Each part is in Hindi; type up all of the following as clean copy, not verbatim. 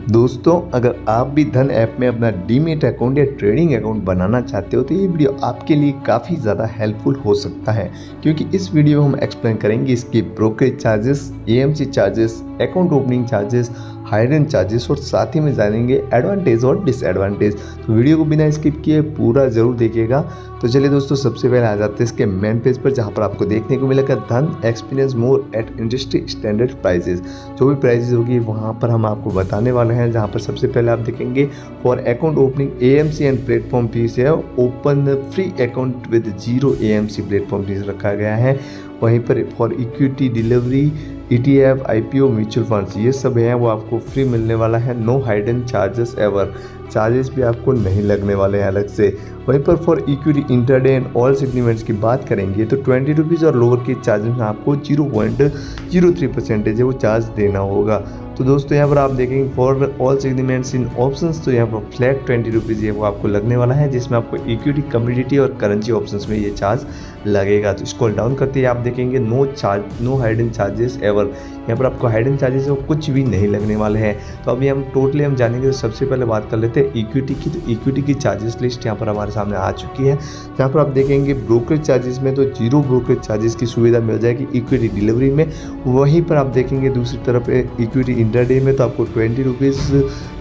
दोस्तों, अगर आप भी धन ऐप में अपना डीमैट अकाउंट या ट्रेडिंग अकाउंट बनाना चाहते हो तो ये वीडियो आपके लिए काफ़ी ज़्यादा हेल्पफुल हो सकता है, क्योंकि इस वीडियो में हम एक्सप्लेन करेंगे इसके brokerage charges, AMC charges, account opening charges, hidden charges और साथ ही में जानेंगे एडवांटेज और डिसएडवांटेज। तो वीडियो को बिना स्किप किए पूरा ज़रूर देखिएगा। तो चलिए दोस्तों, सबसे पहले आ जाते हैं इसके मेन पेज पर, जहाँ पर आपको देखने को मिलेगा धन experience more at industry standard prices. जो भी प्राइजेस होगी वहाँ पर हम आपको बताने वाले हैं, जहाँ पर सबसे पहले आप देखेंगे for account opening AMC and platform fees है open free account with 0 AMC platform fees रखा गया है। वहीं पर for equity delivery, ETF, IPO, mutual funds ये सब हैं वो आपको फ्री मिलने वाला है। No hidden charges ever, charges भी आपको नहीं लगने वाले हैं अलग से। वहीं पर for equity intraday and all segments की बात करेंगे तो 20 रुपीज़ और लोअर के चार्जेस में आपको 0.03% है वो चार्ज देना होगा। तो दोस्तों यहाँ पर आप देखेंगे for all segments in options, तो यहाँ पर फ्लैट 20 रुपीज़ ये वो आपको लगने वाला है, जिसमें आपको इक्विटी, कमोडिटी और करेंसी ऑप्शंस में ये चार्ज लगेगा। तो स्क्रॉल डाउन करते ही आप देखेंगे नो हाइडन चार्जेस एवर, यहाँ पर आपको हाइडन चार्जेस वो कुछ भी नहीं लगने वाले हैं। तो अभी हम टोटली जानेंगे। तो सबसे पहले बात कर लेते हैं इक्विटी की। तो इक्विटी की चार्जेस लिस्ट यहाँ पर हमारे सामने आ चुकी है, जहाँ पर आप देखेंगे ब्रोकरेज चार्जेस में तो 0 ब्रोकरेज चार्जेस की सुविधा मिल जाएगी इक्विटी डिलीवरी में। वहीं पर आप देखेंगे दूसरी तरफ इक्विटी इंटरडे में तो आपको 20 रुपीज़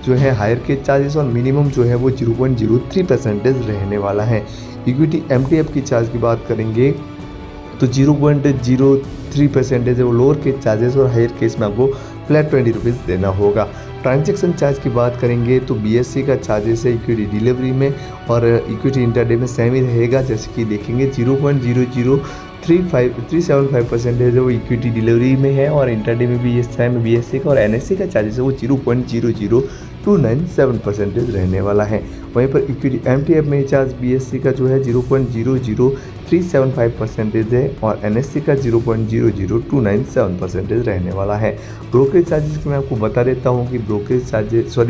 जो है हायर के चार्जेस और मिनिमम जो है वो 0.03% रहने वाला है। इक्विटी MTF की चार्ज की बात करेंगे तो 0.03% है वो लोअर के चार्जेस और हायर केस में आपको फ्लैट 20 रुपीज़ देना होगा। ट्रांजैक्शन चार्ज की बात करेंगे तो BSC का चार्जेस है इक्विटी डिलीवरी में और इक्विटी इंटरडे में सेम ही रहेगा, जैसे कि देखेंगे 0.00375% है जो इक्विटी डिलीवरी में है और इंटरडे में भी ये सेम BSC का और NSE का चार्जेस है वो 0.00297% रहने वाला है। वहीं पर इक्विटी MTF में चार्ज BSC का जो है 0.00375% है और NSE का 0.00297% रहने वाला है। ब्रोकरेज चार्जेस का मैं आपको बता देता हूँ कि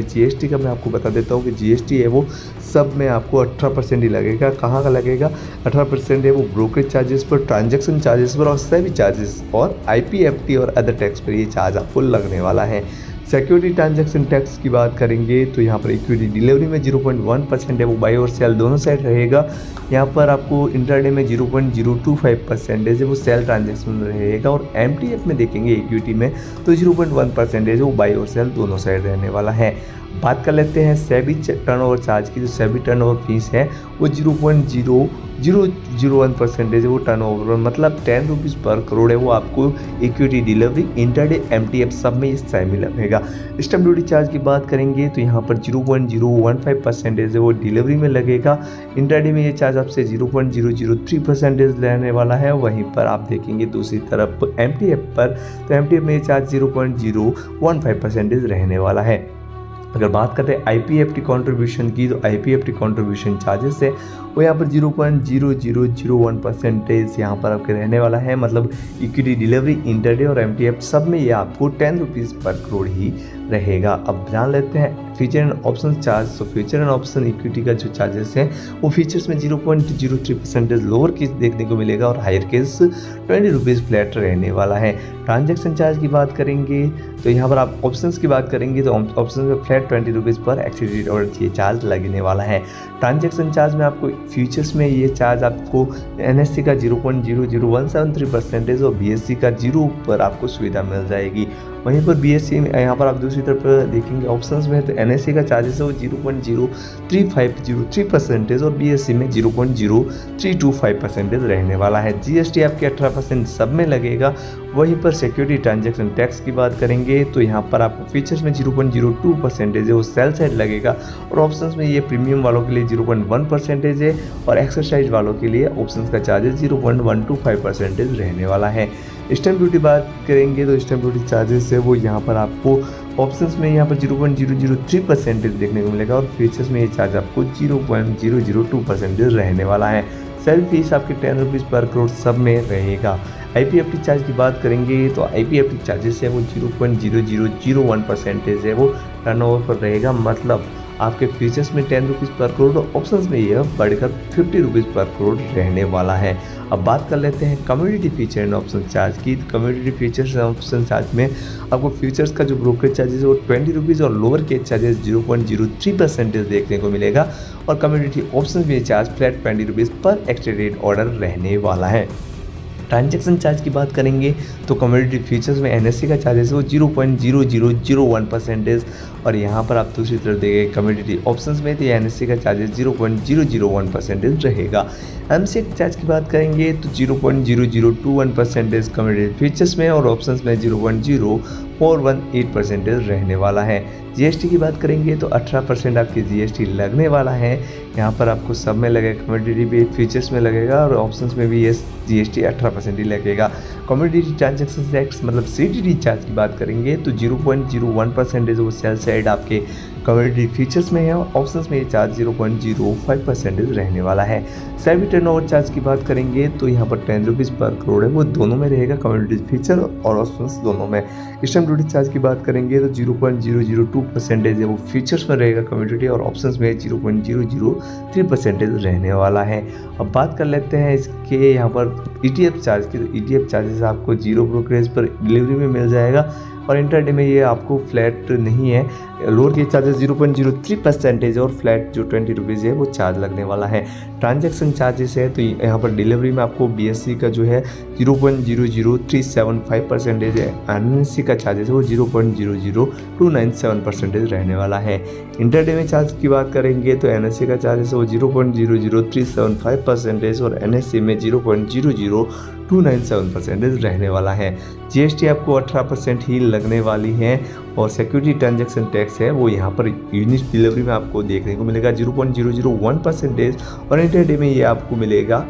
GST का मैं आपको बता देता हूँ कि GST है वो सब में आपको 18% ही लगेगा। कहाँ का लगेगा? 18% है वो ब्रोकरेज चार्जेस पर, ट्रांजैक्शन चार्जेस पर और सभी चार्जेस और IPFT और अदर टैक्स पर ये चार्ज आपको लगने वाला है। सिक्योरिटी ट्रांजैक्शन टैक्स की बात करेंगे तो यहाँ पर इक्विटी डिलीवरी में 0.1% है वो बाई और सेल दोनों साइड रहेगा। यहाँ पर आपको इंटरडे में 0.025% है वो सेल ट्रांजैक्शन रहेगा और MTF में देखेंगे इक्विटी में तो 0.1% है वो बाई और सेल दोनों साइड रहने वाला है। बात कर लेते हैं सेबी टर्नओवर चार्ज की। जो सेबी टर्नओवर फीस है वो 0.0001% है वो टर्नओवर, मतलब 10 रुपीज़ पर करोड़ है वो आपको इक्विटी डिलीवरी, इंटरडे, MTF सब में ये सेम लगेगा। स्टैम्प ड्यूटी चार्ज की बात करेंगे तो यहाँ पर 0.015% है वो डिलीवरी में लगेगा। इंटरडे में ये चार्ज आपसे 0.003% रहने वाला है। वहीं पर आप देखेंगे दूसरी तरफ MTF पर तो MTF में ये चार्ज 0.015% रहने वाला है। अगर बात करते हैं IPFT कॉन्ट्रीब्यूशन की तो IPFT कॉन्ट्रीब्यूशन चार्जेस है वो यहाँ पर 0.0001% यहाँ पर आपके रहने वाला है, मतलब इक्विटी डिलीवरी, इंटरडे और MTF सब में ये आपको 10 रुपीज़ पर करोड़ ही रहेगा। अब जान लेते हैं फीचर एंड ऑप्शन चार्ज। तो फीचर एंड ऑप्शन इक्विटी का जो चार्जेस है वो फीचर्स में 0.03% लोअर केस देखने को मिलेगा और हायर केस 20 रुपीज़ फ्लैट रहने वाला है। ट्रांजैक्शन चार्ज की बात करेंगे तो यहाँ पर आप ऑप्शंस की बात करेंगे तो ऑप्शन में फ्लैट 20 रुपीज़ पर एक्सीडेंट और ये चार्ज लगने वाला है। ट्रांजैक्शन चार्ज में आपको फ्यूचर्स में ये चार्ज आपको NSE का 0.00173% और BSC का 0 पर आपको सुविधा मिल जाएगी। वहीं पर BSC में यहाँ पर आप दूसरी तरफ देखेंगे ऑप्शंस में तो NSE का चार्जेस है वो 0.03503% और BSC में 0.0325% रहने वाला है। GST आपके 18% सब में लगेगा। वहीं पर सिक्योरिटी ट्रांजैक्शन टैक्स की बात करेंगे तो यहाँ पर आपको फीचर्स में 0.02% है वो सेल साइड लगेगा और ऑप्शंस में ये प्रीमियम वालों के लिए 0.1% है और एक्सरसाइज वालों के लिए ऑप्शंस का चार्जेस 0.125% रहने वाला है। स्टैम्प ड्यूटी बात करेंगे तो स्टैम्प ड्यूटी चार्जेस है वो यहाँ पर आपको ऑप्शंस में यहाँ पर 0.003% देखने को मिलेगा और फीचर्स में ये चार्ज आपको 0.002% रहने वाला है। सेल फीस आपके 10 रुपीज़ पर करोड़ सब में रहेगा। IPFT चार्ज की बात करेंगे तो IPFT चार्जेस है वो 0.0001% है वो टर्नओवर पर रहेगा, मतलब आपके फ्यूचर्स में 10 रुपीज़ पर करोड़ और ऑप्शंस में यह बढ़कर 50 रुपीज़ पर करोड़ रहने वाला है। अब बात कर लेते हैं community feature and option charge की। Community features and option charge में आपको फ्यूचर्स का जो ब्रोकरेज चार्जेस है वो 20 रुपीज़ और लोअर केज चार्जेस 0.03% देखने को मिलेगा और कम्युनिटी ऑप्शन में चार्ज फ्लैट 20 रुपीज़ पर एक्सटेंडेड ऑर्डर रहने वाला है। ट्रांजैक्शन चार्ज की बात करेंगे तो कम्युनिटी फीचर्स में एनएससी का चार्जेस वो 0.0001% और यहाँ पर आप दूसरी तरफ देखें कम्युनिटी ऑप्शंस में तो एनएससी का चार्जेस 0.001% रहेगा। एमसीए के चार्ज की बात करेंगे तो 0.0021% कम्युनिटी फीचर्स में और ऑप्शंस में 0.0418% रहने वाला है। जीएसटी की बात करेंगे तो 18% आपकी जीएसटी लगने वाला है। यहाँ पर आपको सब में लगेगा, कम्युनिटी भी फीचर्स में लगेगा और ऑप्शंस में भी ये जीएसटी 18% ही लगेगा। कम्युनिटी ट्रांजैक्शन टैक्स मतलब सीटीटी चार्ज की बात करेंगे तो 0.01% वो सेल साइड आपके कम्युनिटी फीचर्स में है और ऑप्शंस में ये चार्ज 0.05% रहने वाला है। सेबी टर्नओवर चार्ज की बात करेंगे तो यहाँ पर 10 रुपीज़ पर करोड़ है वो दोनों में रहेगा, कम्युनिटी फीचर और ऑप्शंस दोनों में। स्टैम्प ड्यूटी चार्ज की बात करेंगे तो 0.002% है वो फीचर्स में रहेगा कम्युनिटी और ऑप्शंस में 0.003% रहने वाला है। अब बात कर लेते हैं इसके यहाँ पर ETF चार्ज की। तो ETF चार्जेस आपको 0 ब्रोकरेज पर डिलीवरी में मिल जाएगा और इंटरडे में ये आपको फ्लैट नहीं है। लोअर के चार्जेस 0.03% और फ्लैट जो 20 रुपीज़ है वो चार्ज लगने वाला है। ट्रांजैक्शन चार्जेस है तो यहाँ पर डिलीवरी में आपको BSC का जो है 0.00375% है। NSC का चार्जेस है वो 0.00297% रहने वाला है। इंटरडे में चार्ज की बात करेंगे तो NSC का चार्जेस है वो 0.00375% और NSC में 0.00297% रहने वाला है। GST आपको 18% ही लगने वाली है और सिक्योरिटी ट्रांजैक्शन टैक्स है वो यहाँ पर यूनिट डिलीवरी में आपको देखने को मिलेगा 0.001% और इंटरडे में ये आपको मिलेगा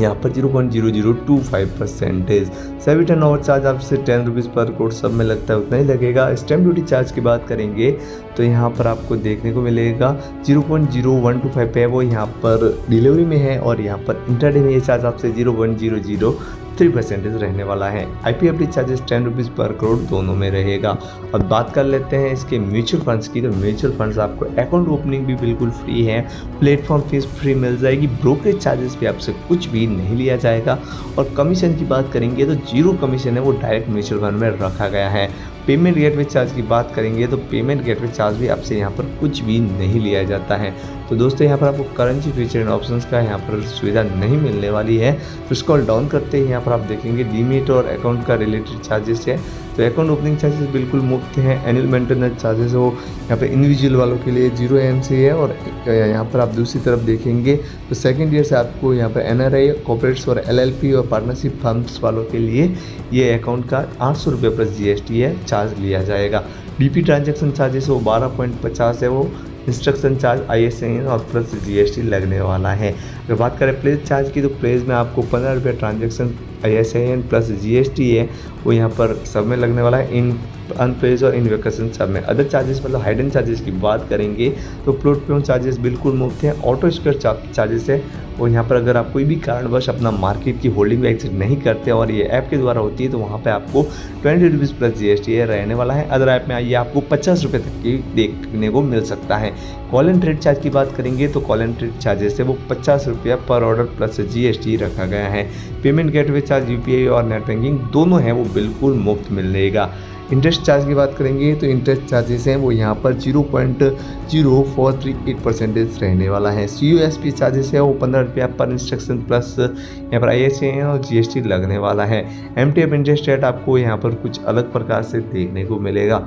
यहाँ पर 0.0025%। सेबी टर्नओवर चार्ज आपसे 10 रुपीज़ पर करोड़ सब में लगता है उतना ही लगेगा। स्टैम्प ड्यूटी चार्ज की बात करेंगे तो यहाँ पर आपको देखने को मिलेगा 0.0125 है वो यहाँ पर डिलीवरी में है और यहाँ पर इंटरडे में ये चार्ज आपसे 0.003% रहने वाला है। IPFD चार्जेस 10 रुपीज़ पर करोड़ दोनों में रहेगा। अब बात कर लेते हैं इसके म्यूचुअल फंड्स की। तो म्यूचुअल फंड्स आपको अकाउंट ओपनिंग भी बिल्कुल फ्री है, प्लेटफॉर्म फीस फ्री मिल जाएगी, ब्रोकरेज चार्जेस भी आपसे कुछ भी नहीं लिया जाएगा और कमीशन की बात करेंगे तो 0 कमीशन है वो डायरेक्ट म्यूचुअल फंड में रखा गया है। पेमेंट गेटवे चार्ज की बात करेंगे तो पेमेंट गेटवे चार्ज भी आपसे यहाँ पर कुछ भी नहीं लिया जाता है। तो दोस्तों यहाँ पर आपको करेंसी फीचर एंड ऑप्शंस का यहाँ पर सुविधा नहीं मिलने वाली है। तो स्क्रॉल डाउन करते ही यहाँ पर आप देखेंगे डीमेट और अकाउंट का रिलेटेड चार्जेस है। तो अकाउंट ओपनिंग चार्जेस बिल्कुल मुफ्त हैं। एनुअल मेंटेनेंस चार्जेस हो यहाँ पर इंडिविजुअल वालों के लिए 0 AMC है और यहाँ पर आप दूसरी तरफ देखेंगे तो सेकेंड ईयर से आपको यहाँ पर NRI कॉर्पोरेट्स और LLP और पार्टनरशिप फर्म्स वालों के लिए ये अकाउंट का 800 रुपये प्लस GST है चार्ज लिया जाएगा। DP ट्रांजैक्शन चार्जेस वो 12.50 है वो इंस्ट्रक्शन चार्ज ISIN और प्लस GST लगने वाला है। अगर बात करें प्लेस चार्ज की तो प्लेस में आपको 15 रुपये ट्रांजैक्शन ISIN प्लस GST है वो यहाँ पर सब में लगने वाला है। इन अनप्लेस और इन वेकेशन सब में। अदर चार्जेस मतलब हाइडन चार्जेस की बात करेंगे तो प्लॉट पे चार्जेस बिल्कुल मुफ्त हैं। ऑटो स्क्वायर चार्जेस है और यहाँ पर अगर आप कोई भी कारणवश अपना मार्केट की होल्डिंग एग्जिट नहीं करते और ये ऐप के द्वारा होती है तो वहाँ पे आपको 20 रुपीज़ प्लस GST रहने वाला है। अदर ऐप में आइए आपको 50 रुपये तक की देखने को मिल सकता है। कॉल एंड ट्रेड चार्ज की बात करेंगे तो कॉल एंड ट्रेड चार्जेस है वो 50 रुपया पर ऑर्डर प्लस GST रखा गया है। पेमेंट गेटवे चार्ज UPI और नेट बैंकिंग दोनों हैं वो बिल्कुल मुफ्त मिलेगा। इंटरेस्ट चार्ज की बात करेंगे तो इंटरेस्ट चार्जेस हैं वो यहाँ पर 0.0438% रहने वाला है। CUSP चार्जेस है वो 15 रुपया पर इंस्ट्रक्शन प्लस यहाँ पर ISIN और GST लगने वाला है। MTF इंटरेस्ट रेट आपको यहाँ पर कुछ अलग प्रकार से देखने को मिलेगा।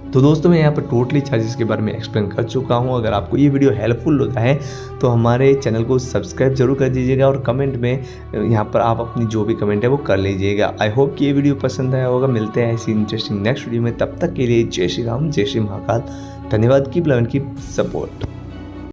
तो दोस्तों मैं यहाँ पर टोटली चार्जेस के बारे में एक्सप्लेन कर चुका हूँ। अगर आपको ये वीडियो हेल्पफुल होता है तो हमारे चैनल को सब्सक्राइब जरूर कर दीजिएगा और कमेंट में यहाँ पर आप अपनी जो भी कमेंट है वो कर लीजिएगा। आई होप कि ये वीडियो पसंद आया होगा। मिलते हैं ऐसी इंटरेस्टिंग नेक्स्ट वीडियो में, तब तक के लिए जय श्री राम, जय श्री महाकाल। धन्यवाद। Keep love and keep support.